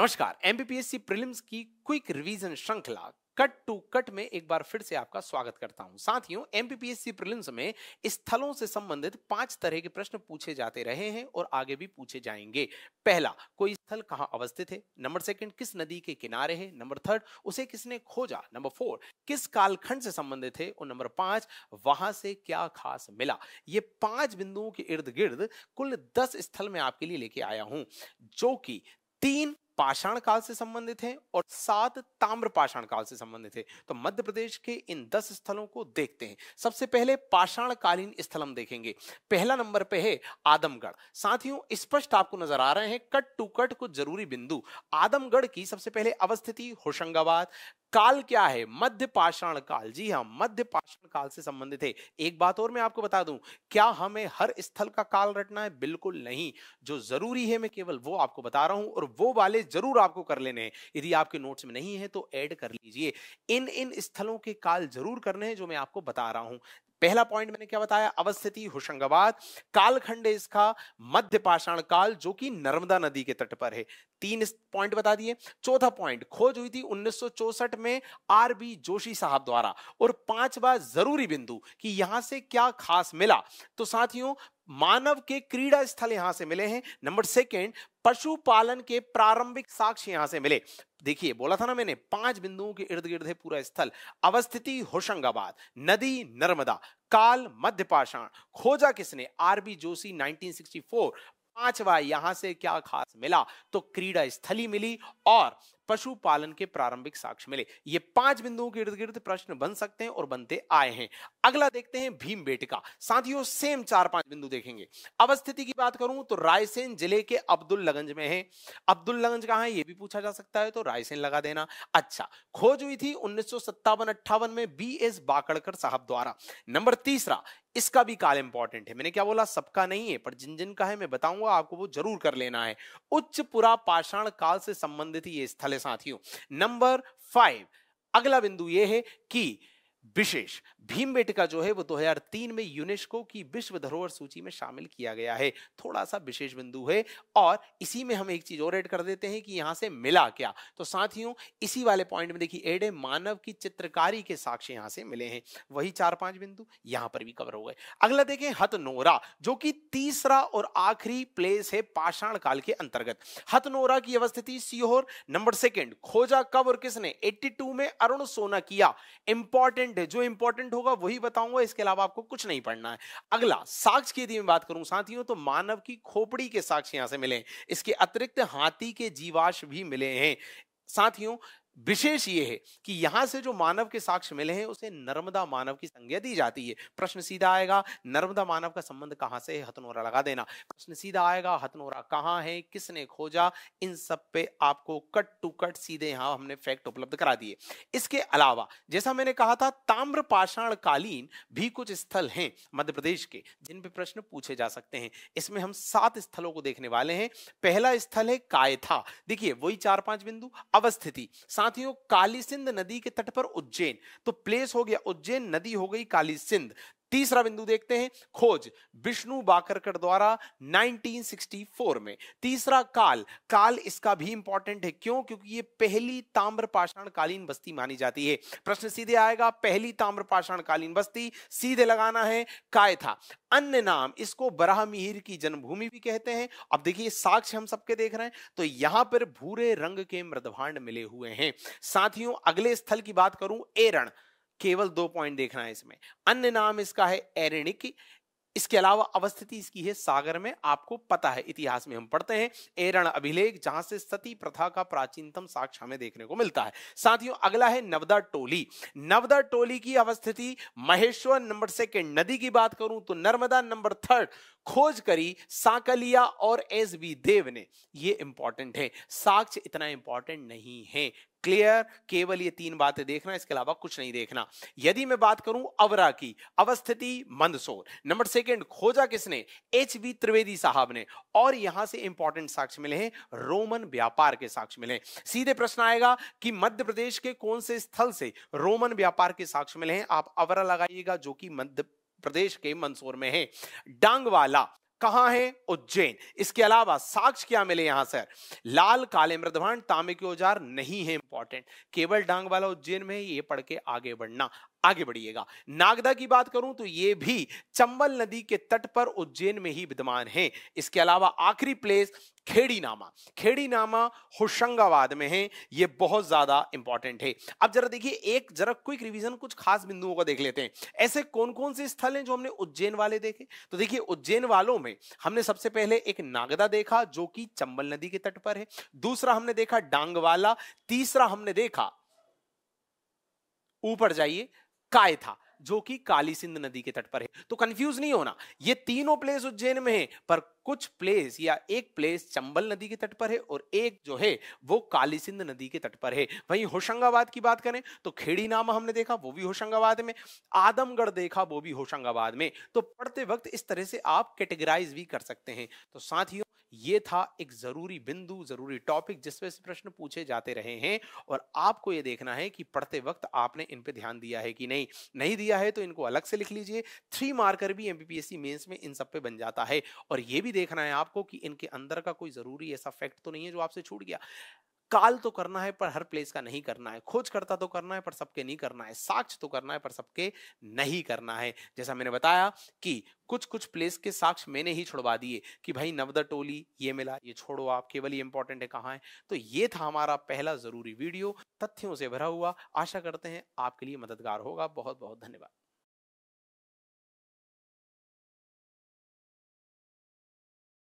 नमस्कार। MPPSC prelims की quick revision श्रृंखला कट टू कट में एक बार फिर से आपका स्वागत करता हूं। साथियों, एमपीपीएससी प्रीलिम्स में स्थलों से संबंधित 5 तरह के प्रश्न पूछे जाते रहे हैं और आगे भी पूछे जाएंगे। पहला, कोई स्थल कहां अवस्थित है। नंबर सेकंड, किस नदी के किनारे है। नंबर थर्ड, उसे किसने खोजा। नंबर 4, किस कालखंड से संबंधित है। और नंबर 5, वहां से क्या खास मिला। ये 5 बिंदुओं के इर्द गिर्द कुल 10 स्थल मैं आपके लिए लेके आया हूं, जो कि 3 पाषाण काल से संबंधित है और 7 ताम्र पाषाण काल से संबंधित है। तो मध्य प्रदेश के इन 10 स्थलों को देखते हैं। सबसे पहले पाषाण कालीन स्थल हम देखेंगे। पहला नंबर पे है आदमगढ़। साथियों, स्पष्ट आपको नजर आ रहे हैं कट टू कट कुछ जरूरी बिंदु। आदमगढ़ की सबसे पहले अवस्थिति होशंगाबाद। काल क्या है? मध्य पाषाण काल। जी हां, मध्य पाषाण काल से संबंधित है। एक बात और मैं आपको बता दूं, क्या हमें हर स्थल का काल रटना है? बिल्कुल नहीं। जो जरूरी है मैं केवल वो आपको बता रहा हूं और वो वाले जरूर आपको कर लेने हैं। यदि आपके नोट्स में नहीं है तो ऐड कर लीजिए। इन स्थलों के काल जरूर करने हैं जो मैं आपको बता रहा हूं। पहला पॉइंट मैंने क्या बताया? अवस्थिति होशंगाबाद। कालखंड इसका मध्य पाषाण काल, जो कि नर्मदा नदी के तट पर है। 3 पॉइंट बता दिए। चौथा पॉइंट, खोज हुई थी 1964 में आरबी जोशी साहब द्वारा। और 5वां जरूरी बिंदु कि यहां से क्या खास मिला। तो साथियों, मानव के क्रीड़ा स्थल यहां से मिले हैं। नंबर सेकंड, पशुपालन के प्रारंभिक साक्ष्य यहां से मिले। देखिए, बोला था ना मैंने, 5 बिंदुओं के इर्द गिर्द है पूरा स्थल। अवस्थिति होशंगाबाद, नदी नर्मदा, काल मध्य पाषाण, खोजा किसने? आरबी जोशी 1964। 5वां, यहां से क्या खास मिला? तो क्रीड़ा स्थली मिली और पशुपालन के प्रारंभिक साक्ष्य मिले। ये 5 बिंदुओं के इर्द गिर्द प्रश्न बन सकते हैं और बनते आए हैं। अगला देखते हैं भीमबेटका। साथियों, सेम 4-5 बिंदु देखेंगे। अवस्थिति की बात करूं तो रायसेन जिले के अब्दुल्लागंज में है। अब्दुल्लागंज कहां है ये भी पूछा जा सकता है, तो रायसेन लगा देना। अच्छा, खोज हुई थी 1957-58 में बीएस बाकड़कर साहब द्वारा। नंबर तीसरा, इसका भी काल इंपॉर्टेंट है। मैंने क्या बोला? सबका नहीं है, पर जिन जिन का है मैं बताऊंगा आपको, वो जरूर कर लेना है। उच्च पुरा पाषाण काल से संबंधित ये स्थल है साथियों। नंबर 5, अगला बिंदु ये है कि विशेष भीमबेटका जो है वो 2003 में यूनेस्को की विश्व धरोहर सूची में शामिल किया गया है। थोड़ा सा विशेष बिंदु है। और इसी में हम एक चीज और ऐड कर देते हैं कि यहां से मिला क्या। तो साथियों, इसी वाले पॉइंट में देखिए ऐड है, मानव की चित्रकारी के साक्ष्य यहां से मिले हैं। वही 4-5 बिंदु यहां पर भी कवर हो गए। अगला देखें हथनोरा, जो कि तीसरा और आखिरी प्लेस है पाषाण काल के अंतर्गत। हथनोरा की अवस्थिति सीहोर। नंबर सेकंड, खोजा कब और किसने? 82 में अरुण सोनाकिया। इंपॉर्टेंट है, जो इंपॉर्टेंट होगा वही बताऊंगा, इसके अलावा आपको कुछ नहीं पढ़ना है। अगला साक्ष्य की यदि मैं बात करूं साथियों, तो मानव की खोपड़ी के साक्ष्य यहां से मिले। इसके अतिरिक्त हाथी के जीवाश्म भी मिले हैं। साथियों, विशेष ये है कि यहां से जो मानव के साक्ष्य मिले हैं उसे नर्मदा मानव की संज्ञा दी जाती है। प्रश्न सीधा आएगा, नर्मदा मानव का संबंध कहां से है? हथनोरा लगा देना। प्रश्न सीधा आएगा, हथनोरा कहां है, किसने खोजा? इन सब पे आपको कट टू कट सीधे यहां हमने फैक्ट उपलब्ध करा दिए। इसके अलावा जैसा मैंने कहा था, ताम्र पाषाण कालीन भी कुछ स्थल हैं मध्य प्रदेश के जिन पे प्रश्न पूछे जा सकते हैं। इसमें हम 7 स्थलों को देखने वाले हैं। पहला स्थल है कायथा। देखिए, वही 4-5 बिंदु। अवस्थिति साथियों, काली सिंध नदी के तट पर उज्जैन। तो प्लेस हो गया उज्जैन, नदी हो गई काली सिंध। तीसरा बिंदु देखते हैं, खोज विष्णु बाकरकर द्वारा 1964 में। तीसरा काल, काल इसका भी इंपॉर्टेंट है। क्यों? क्योंकि ये पहली ताम्र पाषाण कालीन बस्ती मानी जाती है। प्रश्न सीधे आएगा, पहली ताम्र पाषाण कालीन बस्ती, सीधे लगाना है कायथा। अन्य नाम, इसको बराहमिहिर की जन्मभूमि भी कहते हैं। अब देखिए, साक्ष्य हम सबके देख रहे हैं, तो यहां पर भूरे रंग के मृदभांड मिले हुए हैं। साथियों, अगले स्थल की बात करूं, एरण। केवल 2 पॉइंट देखना है इसमें। अन्य नाम इसका है एरेनिक। इसके अलावा अवस्थिति इसकी है सागर में। आपको पता है, इतिहास में हम पढ़ते हैं एरण अभिलेख, जहां से सती प्रथा का प्राचीनतम साक्ष्य हमें देखने को मिलता है। साथियों, अगला है नवदा टोली। नवदा टोली की अवस्थिति महेश्वर। नंबर सेकंड, नदी की बात करूं तो नर्मदा। नंबर थर्ड, खोज करी साकलिया और एस बी देव ने। ये इंपॉर्टेंट है, साक्ष्य इतना इंपॉर्टेंट नहीं है। क्लियर? केवल ये 3 बातें देखना, इसके अलावा कुछ नहीं देखना। यदि मैं बात करूं अवरा की, अवस्थिति मंदसौर। नंबर सेकंड, खोजा किसने? एच बी त्रिवेदी साहब ने। और यहां से इंपॉर्टेंट साक्ष्य मिले हैं, रोमन व्यापार के साक्ष्य मिले। सीधे प्रश्न आएगा कि मध्य प्रदेश के कौन से स्थल से रोमन व्यापार के साक्ष्य मिले हैं? आप अवरा लगाइएगा, जो कि मध्य प्रदेश के मंदसौर में है। डांगवाला, कहां है? उज्जैन। इसके अलावा साक्ष्य क्या मिले यहां सर? लाल काले मृदभांड तांबे के औजार नहीं है इंपॉर्टेंट, केवल डांग वाला उज्जैन में है, ये पढ़ के आगे बढ़ना। आगे बढ़िएगा। नागदा की बात करूं तो ये भी चंबल नदी के तट पर उज्जैन में ही विद्यमान है। इसके अलावा आखिरी प्लेस खेड़ी नामा, खेड़ी नामा होशंगाबाद में है, ये बहुत ज्यादा इंपॉर्टेंट है। अब जरा देखिए, एक जरा क्विक रिवीजन कुछ खास बिंदुओं को देख लेते हैं। ऐसे कौन कौन से स्थल हैं जो हमने उज्जैन वाले देखे? तो देखिए, उज्जैन वालों में हमने सबसे पहले एक नागदा देखा जो कि चंबल नदी के तट पर है, दूसरा हमने देखा डांगवाला, तीसरा हमने देखा, ऊपर जाइए, कायथा जो कि काली सिंध नदी के तट पर है। तो कंफ्यूज नहीं होना, ये तीनों प्लेस उज्जैन में है, पर कुछ प्लेस या एक प्लेस चंबल नदी के तट पर है और एक जो है वो काली सिंध नदी के तट पर है। वहीं होशंगाबाद की बात करें तो खेड़ी नामा हमने देखा, वो भी होशंगाबाद में, आदमगढ़ देखा, वो भी होशंगाबाद में। तो पढ़ते वक्त इस तरह से आप कैटेगराइज भी कर सकते हैं। तो साथियों, ये था एक जरूरी बिंदु, जरूरी टॉपिक जिसपे से प्रश्न पूछे जाते रहे हैं, और आपको ये देखना है कि पढ़ते वक्त आपने इन पे ध्यान दिया है कि नहीं। नहीं दिया है तो इनको अलग से लिख लीजिए। 3 मार्कर भी एमपीपीएससी मेंस में इन सब पे बन जाता है। और ये भी देखना है आपको कि इनके अंदर का कोई जरूरी ऐसा फैक्ट तो नहीं है जो आपसे छूट गया। काल तो करना है पर हर प्लेस का नहीं करना है, खोज करता तो करना है पर सबके नहीं करना है, साक्ष्य तो करना है पर सबके नहीं करना है। जैसा मैंने बताया कि कुछ कुछ प्लेस के साक्ष्य मैंने ही छुड़वा दिए कि भाई नवदा टोली ये मिला, ये छोड़ो आप, केवल ये इंपॉर्टेंट है कहाँ है। तो ये था हमारा पहला जरूरी वीडियो, तथ्यों से भरा हुआ। आशा करते हैं आपके लिए मददगार होगा। बहुत बहुत धन्यवाद।